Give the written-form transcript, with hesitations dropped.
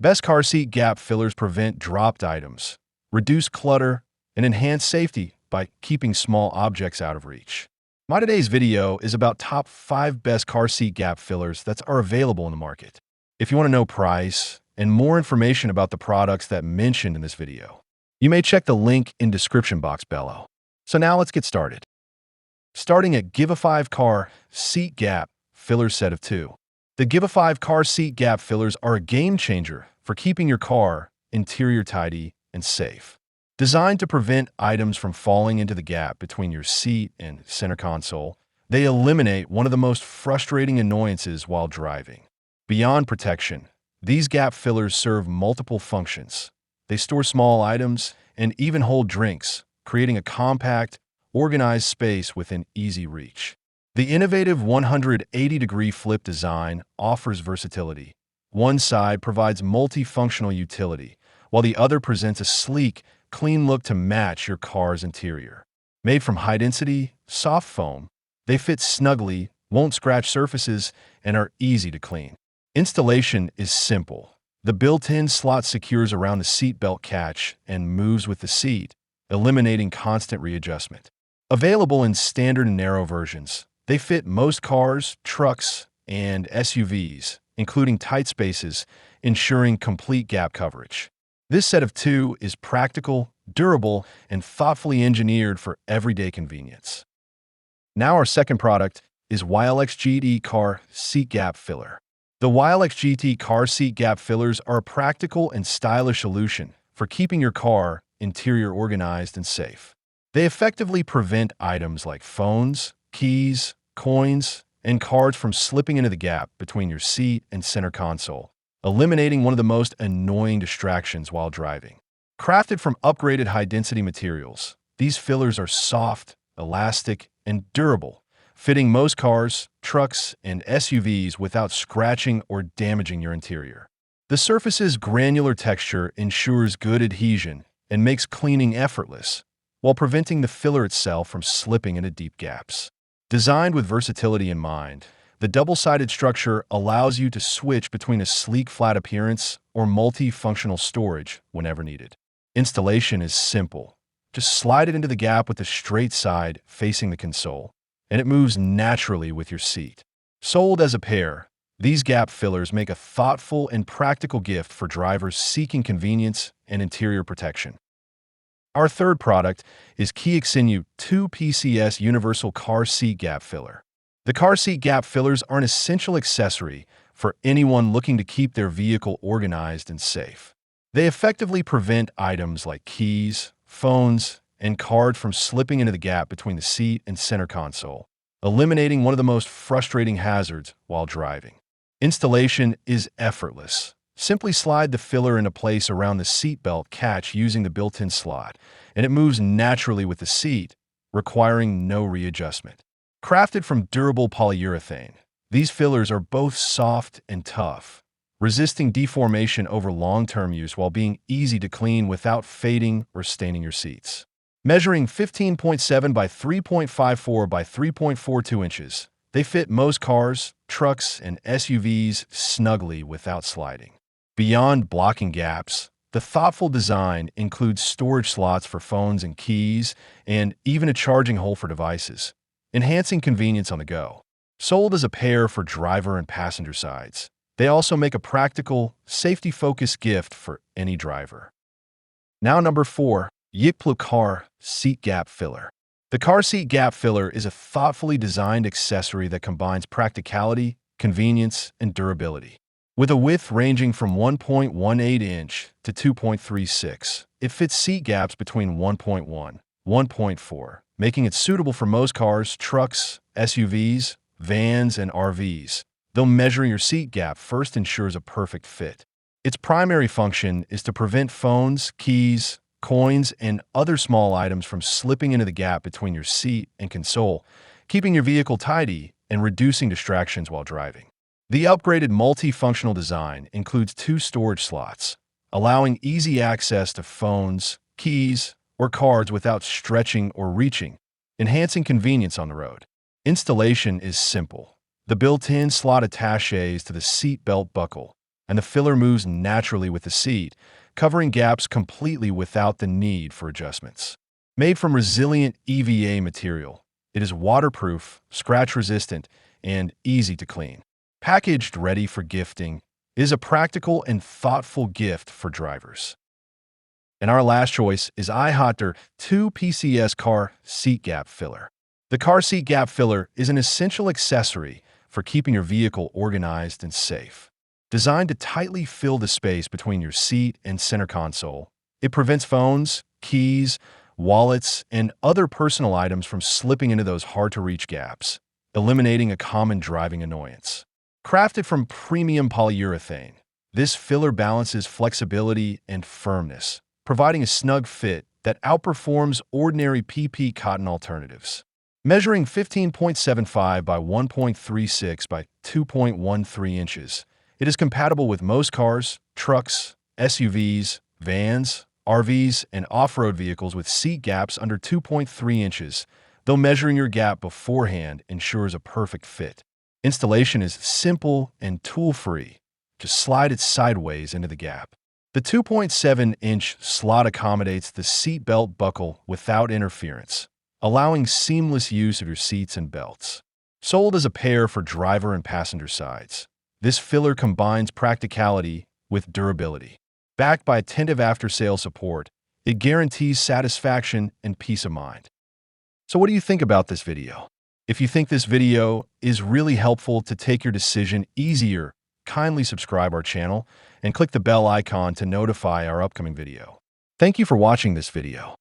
Best car seat gap fillers prevent dropped items, reduce clutter, and enhance safety by keeping small objects out of reach. My today's video is about top 5 best car seat gap fillers that are available in the market. If you want to know price and more information about the products that mentioned in this video, you may check the link in description box below. So now let's get started. Starting at Give a 5 car seat gap filler set of 2. The Give a 5 car seat gap fillers are a game changer for keeping your car interior tidy and safe. Designed to prevent items from falling into the gap between your seat and center console, they eliminate one of the most frustrating annoyances while driving. Beyond protection, these gap fillers serve multiple functions. They store small items and even hold drinks, creating a compact, organized space within easy reach. The innovative 180-degree flip design offers versatility. One side provides multifunctional utility, while the other presents a sleek, clean look to match your car's interior. Made from high-density, soft foam, they fit snugly, won't scratch surfaces, and are easy to clean. Installation is simple. The built-in slot secures around the seat belt catch and moves with the seat, eliminating constant readjustment. Available in standard and narrow versions, they fit most cars, trucks, and SUVs, including tight spaces, ensuring complete gap coverage. This set of 2 is practical, durable, and thoughtfully engineered for everyday convenience. Now our second product is YLX GT Car Seat Gap Filler. The YLX GT Car Seat Gap Fillers are a practical and stylish solution for keeping your car interior organized and safe. They effectively prevent items like phones, keys, coins, and cards from slipping into the gap between your seat and center console, eliminating one of the most annoying distractions while driving. Crafted from upgraded high-density materials, these fillers are soft, elastic, and durable, fitting most cars, trucks, and SUVs without scratching or damaging your interior. The surface's granular texture ensures good adhesion and makes cleaning effortless, while preventing the filler itself from slipping into deep gaps. Designed with versatility in mind, the double-sided structure allows you to switch between a sleek flat appearance or multi-functional storage whenever needed. Installation is simple. Just slide it into the gap with the straight side facing the console, and it moves naturally with your seat. Sold as a pair, these gap fillers make a thoughtful and practical gift for drivers seeking convenience and interior protection. Our third product is Kia Xenu 2 PCS Universal Car Seat Gap Filler. The car seat gap fillers are an essential accessory for anyone looking to keep their vehicle organized and safe. They effectively prevent items like keys, phones, and cards from slipping into the gap between the seat and center console, eliminating one of the most frustrating hazards while driving. Installation is effortless. Simply slide the filler into place around the seatbelt catch using the built-in slot, and it moves naturally with the seat, requiring no readjustment. Crafted from durable polyurethane, these fillers are both soft and tough, resisting deformation over long-term use while being easy to clean without fading or staining your seats. Measuring 15.7 by 3.54 by 3.42 inches, they fit most cars, trucks, and SUVs snugly without sliding. Beyond blocking gaps, the thoughtful design includes storage slots for phones and keys, and even a charging hole for devices, enhancing convenience on the go. Sold as a pair for driver and passenger sides, they also make a practical, safety-focused gift for any driver. Now number 4, YLX Car Seat Gap Filler. The car seat gap filler is a thoughtfully designed accessory that combines practicality, convenience, and durability. With a width ranging from 1.18 inch to 2.36, it fits seat gaps between 1.1, 1.4, making it suitable for most cars, trucks, SUVs, vans, and RVs, though measuring your seat gap first ensures a perfect fit. Its primary function is to prevent phones, keys, coins, and other small items from slipping into the gap between your seat and console, keeping your vehicle tidy and reducing distractions while driving. The upgraded multifunctional design includes 2 storage slots, allowing easy access to phones, keys, or cards without stretching or reaching, enhancing convenience on the road. Installation is simple. The built-in slot attaches to the seat belt buckle, and the filler moves naturally with the seat, covering gaps completely without the need for adjustments. Made from resilient EVA material, it is waterproof, scratch-resistant, and easy to clean. Packaged ready for gifting, it is a practical and thoughtful gift for drivers. And our last choice is iHotter 2 PCS Car Seat Gap Filler. The car seat gap filler is an essential accessory for keeping your vehicle organized and safe. Designed to tightly fill the space between your seat and center console, it prevents phones, keys, wallets, and other personal items from slipping into those hard-to-reach gaps, eliminating a common driving annoyance. Crafted from premium polyurethane, this filler balances flexibility and firmness, providing a snug fit that outperforms ordinary PP cotton alternatives. Measuring 15.75 by 1.36 by 2.13 inches, it is compatible with most cars, trucks, SUVs, vans, RVs, and off-road vehicles with seat gaps under 2.3 inches, though measuring your gap beforehand ensures a perfect fit. Installation is simple and tool-free. Just slide it sideways into the gap. The 2.7-inch slot accommodates the seat belt buckle without interference, allowing seamless use of your seats and belts. Sold as a pair for driver and passenger sides, this filler combines practicality with durability. Backed by attentive after-sale support, it guarantees satisfaction and peace of mind. So what do you think about this video? If you think this video is really helpful to take your decision easier, kindly subscribe our channel and click the bell icon to notify our upcoming video. Thank you for watching this video.